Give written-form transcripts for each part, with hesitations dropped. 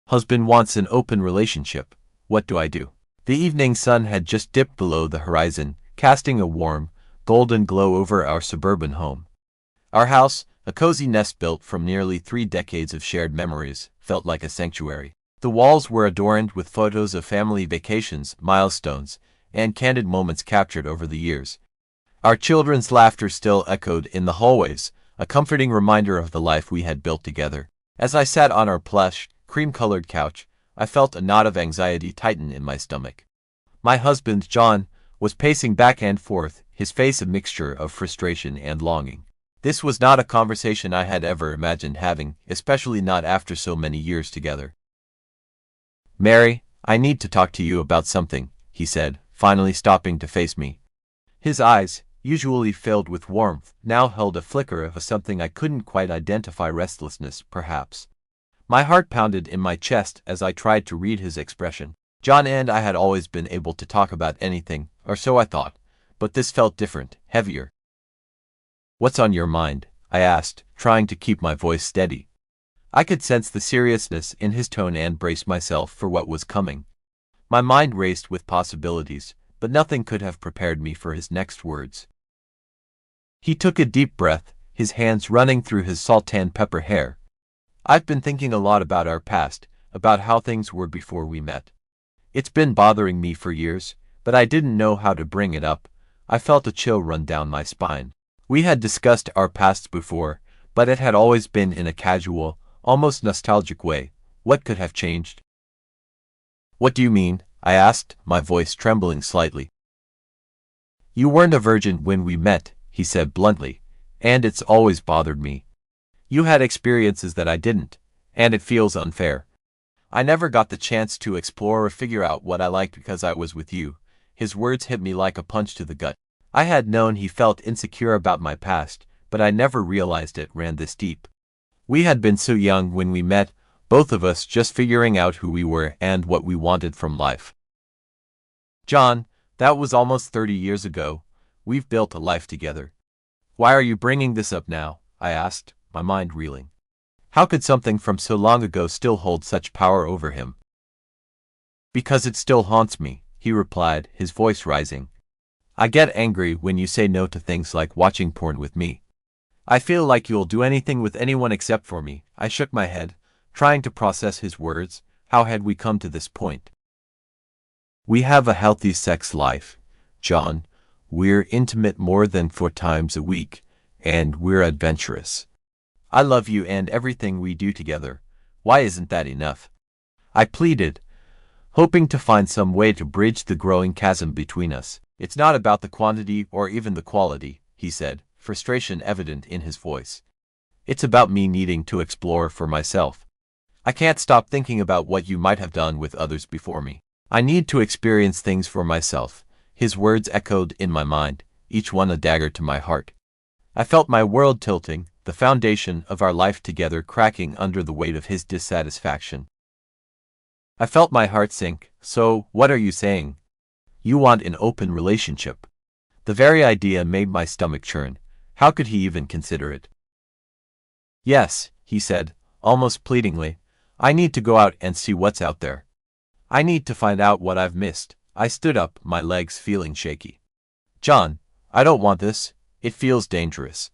Husband wants an open relationship. What do I do? The evening sun had just dipped below the horizon, casting a warm, golden glow over our suburban home. Our house, a cozy nest built from nearly 3 decades of shared memories, felt like a sanctuary. The walls were adorned with photos of family vacations, milestones, and candid moments captured over the years. Our children's laughter still echoed in the hallways, a comforting reminder of the life we had built together. As I sat on our plush, cream-colored couch, I felt a knot of anxiety tighten in my stomach. My husband, John, was pacing back and forth, his face a mixture of frustration and longing. This was not a conversation I had ever imagined having, especially not after so many years together. "Mary, I need to talk to you about something," he said, finally stopping to face me. His eyes, usually filled with warmth, now held a flicker of something I couldn't quite identify, restlessness, perhaps. My heart pounded in my chest as I tried to read his expression. John and I had always been able to talk about anything, or so I thought, but this felt different, heavier. "What's on your mind?" I asked, trying to keep my voice steady. I could sense the seriousness in his tone and brace myself for what was coming. My mind raced with possibilities, but nothing could have prepared me for his next words. He took a deep breath, his hands running through his salt-tan pepper hair. "I've been thinking a lot about our past, about how things were before we met. It's been bothering me for years, but I didn't know how to bring it up." I felt a chill run down my spine. We had discussed our pasts before, but it had always been in a casual, almost nostalgic way. What could have changed? "What do you mean?" I asked, my voice trembling slightly. "You weren't a virgin when we met," he said bluntly, "and it's always bothered me. You had experiences that I didn't, and it feels unfair. I never got the chance to explore or figure out what I liked because I was with you." His words hit me like a punch to the gut. I had known he felt insecure about my past, but I never realized it ran this deep. We had been so young when we met, both of us just figuring out who we were and what we wanted from life. "John, that was almost 30 years ago. We've built a life together. Why are you bringing this up now?" I asked, my mind reeling. How could something from so long ago still hold such power over him? "Because it still haunts me," he replied, his voice rising. "I get angry when you say no to things like watching porn with me. I feel like you'll do anything with anyone except for me." I shook my head, trying to process his words. How had we come to this point? "We have a healthy sex life, John. We're intimate more than 4 times a week, and we're adventurous. I love you and everything we do together. Why isn't that enough?" I pleaded, hoping to find some way to bridge the growing chasm between us. "It's not about the quantity or even the quality," he said, frustration evident in his voice. "It's about me needing to explore for myself. I can't stop thinking about what you might have done with others before me. I need to experience things for myself." His words echoed in my mind, each one a dagger to my heart. I felt my world tilting, the foundation of our life together cracking under the weight of his dissatisfaction. I felt my heart sink. "So, what are you saying? You want an open relationship?" The very idea made my stomach churn. How could he even consider it? "Yes," he said, almost pleadingly. "I need to go out and see what's out there. I need to find out what I've missed." I stood up, my legs feeling shaky. "John, I don't want this. It feels dangerous.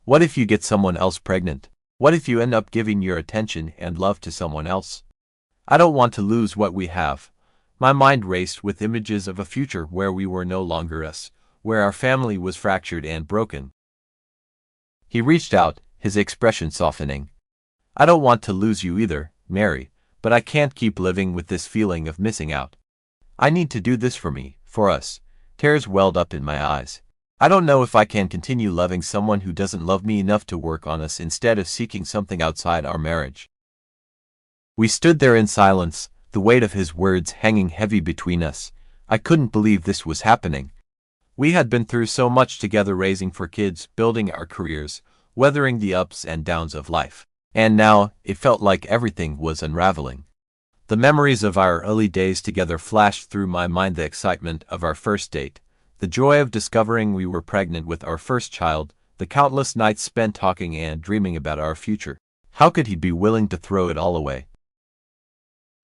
What if you get someone else pregnant? What if you end up giving your attention and love to someone else? I don't want to lose what we have." My mind raced with images of a future where we were no longer us, where our family was fractured and broken. He reached out, his expression softening. "I don't want to lose you either, Mary, but I can't keep living with this feeling of missing out. I need to do this for me, for us." Tears welled up in my eyes. "I don't know if I can continue loving someone who doesn't love me enough to work on us instead of seeking something outside our marriage." We stood there in silence, the weight of his words hanging heavy between us. I couldn't believe this was happening. We had been through so much together, raising 4 kids, building our careers, weathering the ups and downs of life. And now, it felt like everything was unraveling. The memories of our early days together flashed through my mind, the excitement of our first date, the joy of discovering we were pregnant with our first child, the countless nights spent talking and dreaming about our future. How could he be willing to throw it all away?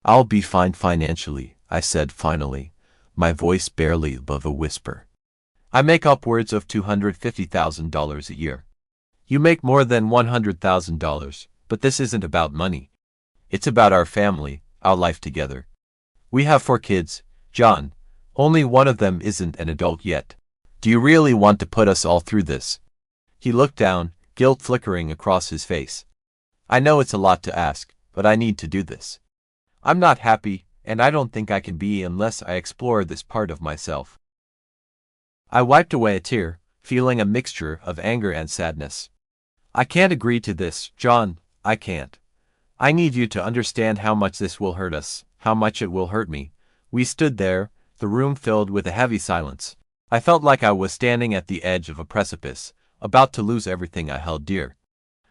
I'll be fine financially, I said finally, my voice barely above a whisper. I make upwards of $250,000 a year. You make more than $100,000, but this isn't about money. It's about our family, our life together. We have 4 kids, John. Only one of them isn't an adult yet. Do you really want to put us all through this? He looked down, guilt flickering across his face. I know it's a lot to ask, but I need to do this. I'm not happy, and I don't think I can be unless I explore this part of myself. I wiped away a tear, feeling a mixture of anger and sadness. I can't agree to this, John, I can't. I need you to understand how much this will hurt us, how much it will hurt me. We stood there, the room filled with a heavy silence. I felt like I was standing at the edge of a precipice, about to lose everything I held dear.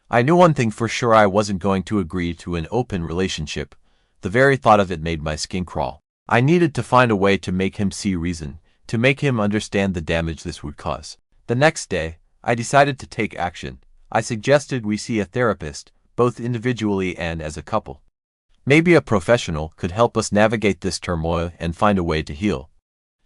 I knew one thing for sure: I wasn't going to agree to an open relationship. The very thought of it made my skin crawl. I needed to find a way to make him see reason, to make him understand the damage this would cause. The next day, I decided to take action. I suggested we see a therapist, both individually and as a couple. Maybe a professional could help us navigate this turmoil and find a way to heal.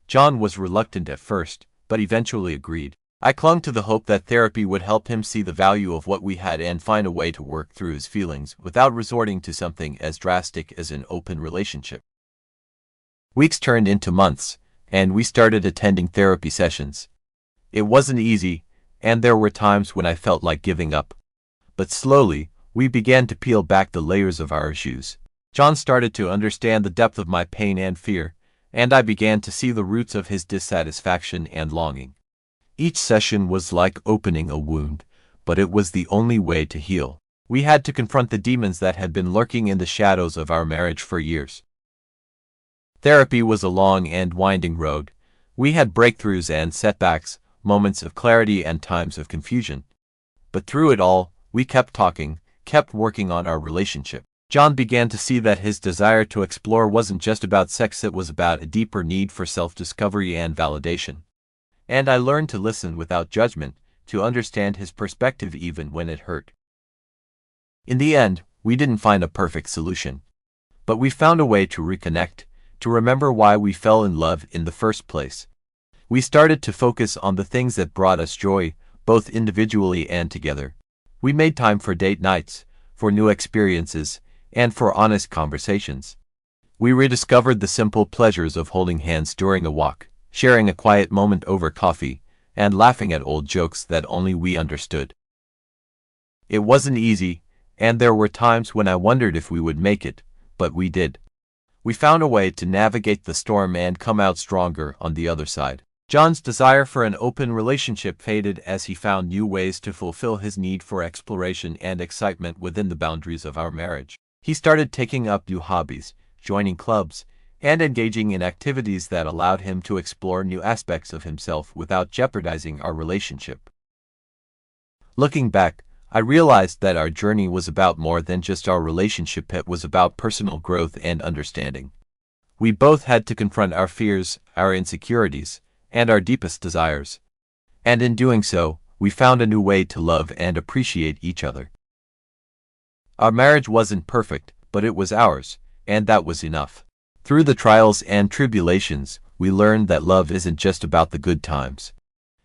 John was reluctant at first, but eventually agreed. I clung to the hope that therapy would help him see the value of what we had and find a way to work through his feelings without resorting to something as drastic as an open relationship. Weeks turned into months, and we started attending therapy sessions. It wasn't easy, and there were times when I felt like giving up. But slowly, we began to peel back the layers of our issues. John started to understand the depth of my pain and fear, and I began to see the roots of his dissatisfaction and longing. Each session was like opening a wound, but it was the only way to heal. We had to confront the demons that had been lurking in the shadows of our marriage for years. Therapy was a long and winding road. We had breakthroughs and setbacks, moments of clarity and times of confusion. But through it all, we kept talking, kept working on our relationship. John began to see that his desire to explore wasn't just about sex, it was about a deeper need for self-discovery and validation. And I learned to listen without judgment, to understand his perspective even when it hurt. In the end, we didn't find a perfect solution. But we found a way to reconnect, to remember why we fell in love in the first place. We started to focus on the things that brought us joy, both individually and together. We made time for date nights, for new experiences, and for honest conversations. We rediscovered the simple pleasures of holding hands during a walk, sharing a quiet moment over coffee, and laughing at old jokes that only we understood. It wasn't easy, and there were times when I wondered if we would make it, but we did. We found a way to navigate the storm and come out stronger on the other side. John's desire for an open relationship faded as he found new ways to fulfill his need for exploration and excitement within the boundaries of our marriage. He started taking up new hobbies, joining clubs, and engaging in activities that allowed him to explore new aspects of himself without jeopardizing our relationship. Looking back, I realized that our journey was about more than just our relationship. It was about personal growth and understanding. We both had to confront our fears, our insecurities, and our deepest desires. And in doing so, we found a new way to love and appreciate each other. Our marriage wasn't perfect, but it was ours, and that was enough. Through the trials and tribulations, we learned that love isn't just about the good times.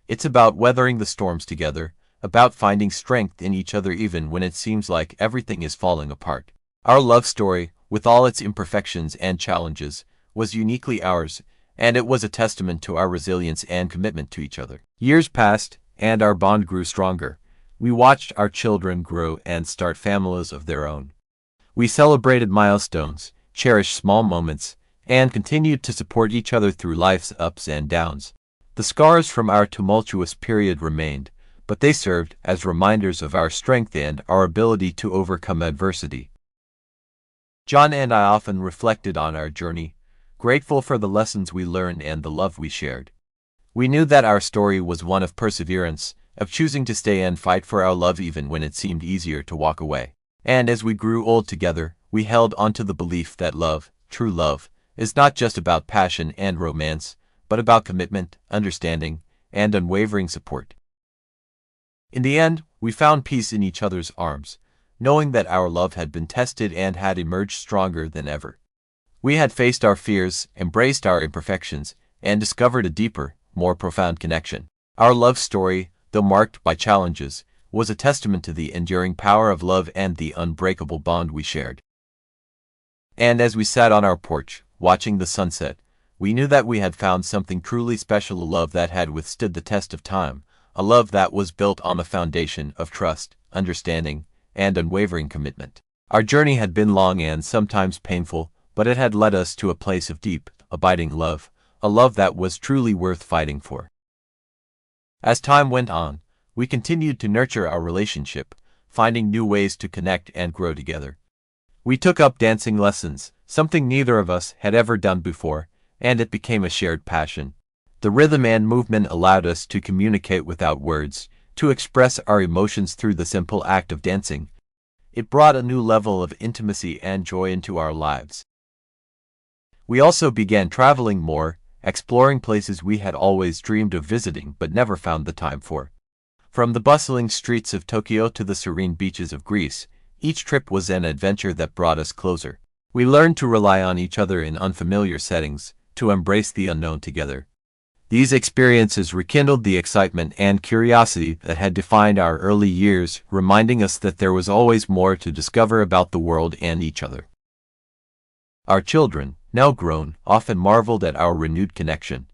It's about weathering the storms together, about finding strength in each other even when it seems like everything is falling apart. Our love story, with all its imperfections and challenges, was uniquely ours, and it was a testament to our resilience and commitment to each other. Years passed, and our bond grew stronger. We watched our children grow and start families of their own. We celebrated milestones, cherished small moments, and continued to support each other through life's ups and downs. The scars from our tumultuous period remained, but they served as reminders of our strength and our ability to overcome adversity. John and I often reflected on our journey, grateful for the lessons we learned and the love we shared. We knew that our story was one of perseverance, of choosing to stay and fight for our love even when it seemed easier to walk away. And as we grew old together, we held onto the belief that love, true love, is not just about passion and romance, but about commitment, understanding, and unwavering support. In the end, we found peace in each other's arms, knowing that our love had been tested and had emerged stronger than ever. We had faced our fears, embraced our imperfections, and discovered a deeper, more profound connection. Our love story, though marked by challenges, was a testament to the enduring power of love and the unbreakable bond we shared. And as we sat on our porch, watching the sunset, we knew that we had found something truly special, a love that had withstood the test of time, a love that was built on the foundation of trust, understanding, and unwavering commitment. Our journey had been long and sometimes painful, but it had led us to a place of deep, abiding love, a love that was truly worth fighting for. As time went on, we continued to nurture our relationship, finding new ways to connect and grow together. We took up dancing lessons, something neither of us had ever done before, and it became a shared passion. The rhythm and movement allowed us to communicate without words, to express our emotions through the simple act of dancing. It brought a new level of intimacy and joy into our lives. We also began traveling more, exploring places we had always dreamed of visiting but never found the time for. From the bustling streets of Tokyo to the serene beaches of Greece, each trip was an adventure that brought us closer. We learned to rely on each other in unfamiliar settings, to embrace the unknown together. These experiences rekindled the excitement and curiosity that had defined our early years, reminding us that there was always more to discover about the world and each other. Our children, now grown, often marveled at our renewed connection.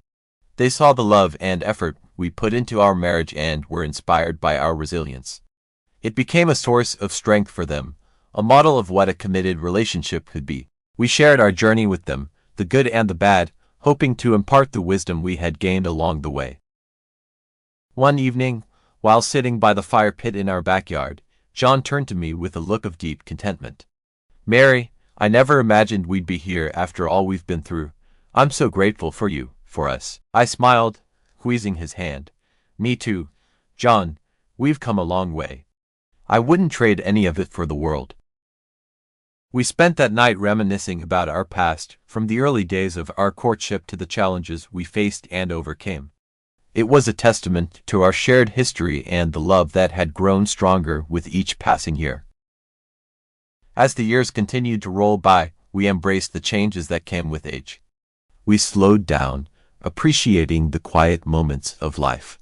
They saw the love and effort we put into our marriage and were inspired by our resilience. It became a source of strength for them, a model of what a committed relationship could be. We shared our journey with them, the good and the bad, hoping to impart the wisdom we had gained along the way. One evening, while sitting by the fire pit in our backyard, John turned to me with a look of deep contentment. "Mary, I never imagined we'd be here after all we've been through. I'm so grateful for you, for us." I smiled, squeezing his hand. "Me too, John. We've come a long way. I wouldn't trade any of it for the world." We spent that night reminiscing about our past, from the early days of our courtship to the challenges we faced and overcame. It was a testament to our shared history and the love that had grown stronger with each passing year. As the years continued to roll by, we embraced the changes that came with age. We slowed down, appreciating the quiet moments of life.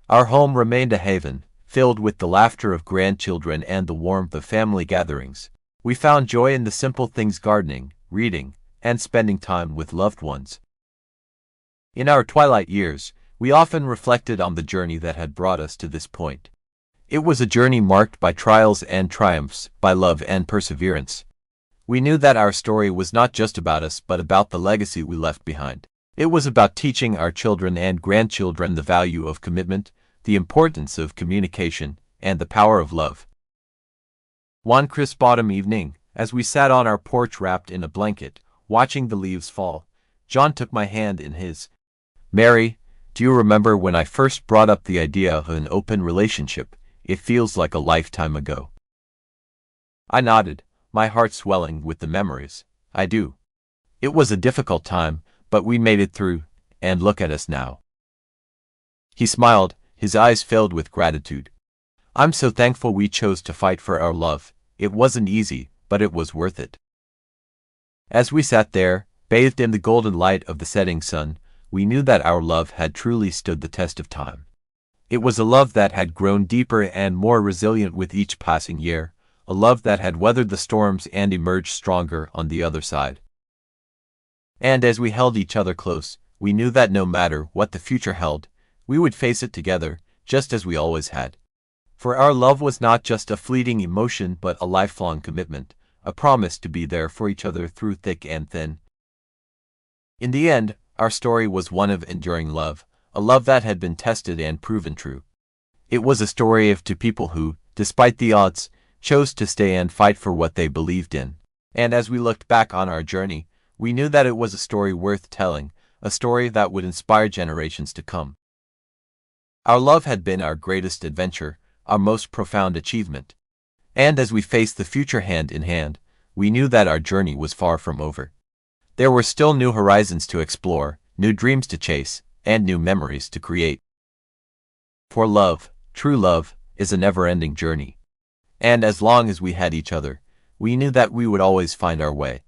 Our home remained a haven, filled with the laughter of grandchildren and the warmth of family gatherings. We found joy in the simple things: gardening, reading, and spending time with loved ones. In our twilight years, we often reflected on the journey that had brought us to this point. It was a journey marked by trials and triumphs, by love and perseverance. We knew that our story was not just about us but about the legacy we left behind. It was about teaching our children and grandchildren the value of commitment, the importance of communication, and the power of love. One crisp autumn evening, as we sat on our porch wrapped in a blanket, watching the leaves fall, John took my hand in his. "Mary, do you remember when I first brought up the idea of an open relationship? It feels like a lifetime ago." I nodded, my heart swelling with the memories. "I do. It was a difficult time, but we made it through, and look at us now." He smiled, his eyes filled with gratitude. "I'm so thankful we chose to fight for our love. It wasn't easy, but it was worth it." As we sat there, bathed in the golden light of the setting sun, we knew that our love had truly stood the test of time. It was a love that had grown deeper and more resilient with each passing year, a love that had weathered the storms and emerged stronger on the other side. And as we held each other close, we knew that no matter what the future held, we would face it together, just as we always had. For our love was not just a fleeting emotion but a lifelong commitment, a promise to be there for each other through thick and thin. In the end, our story was one of enduring love, a love that had been tested and proven true. It was a story of two people who, despite the odds, chose to stay and fight for what they believed in. And as we looked back on our journey, we knew that it was a story worth telling, a story that would inspire generations to come. Our love had been our greatest adventure, our most profound achievement. And as we faced the future hand in hand, we knew that our journey was far from over. There were still new horizons to explore, new dreams to chase, and new memories to create. For love, true love, is a never-ending journey. And as long as we had each other, we knew that we would always find our way.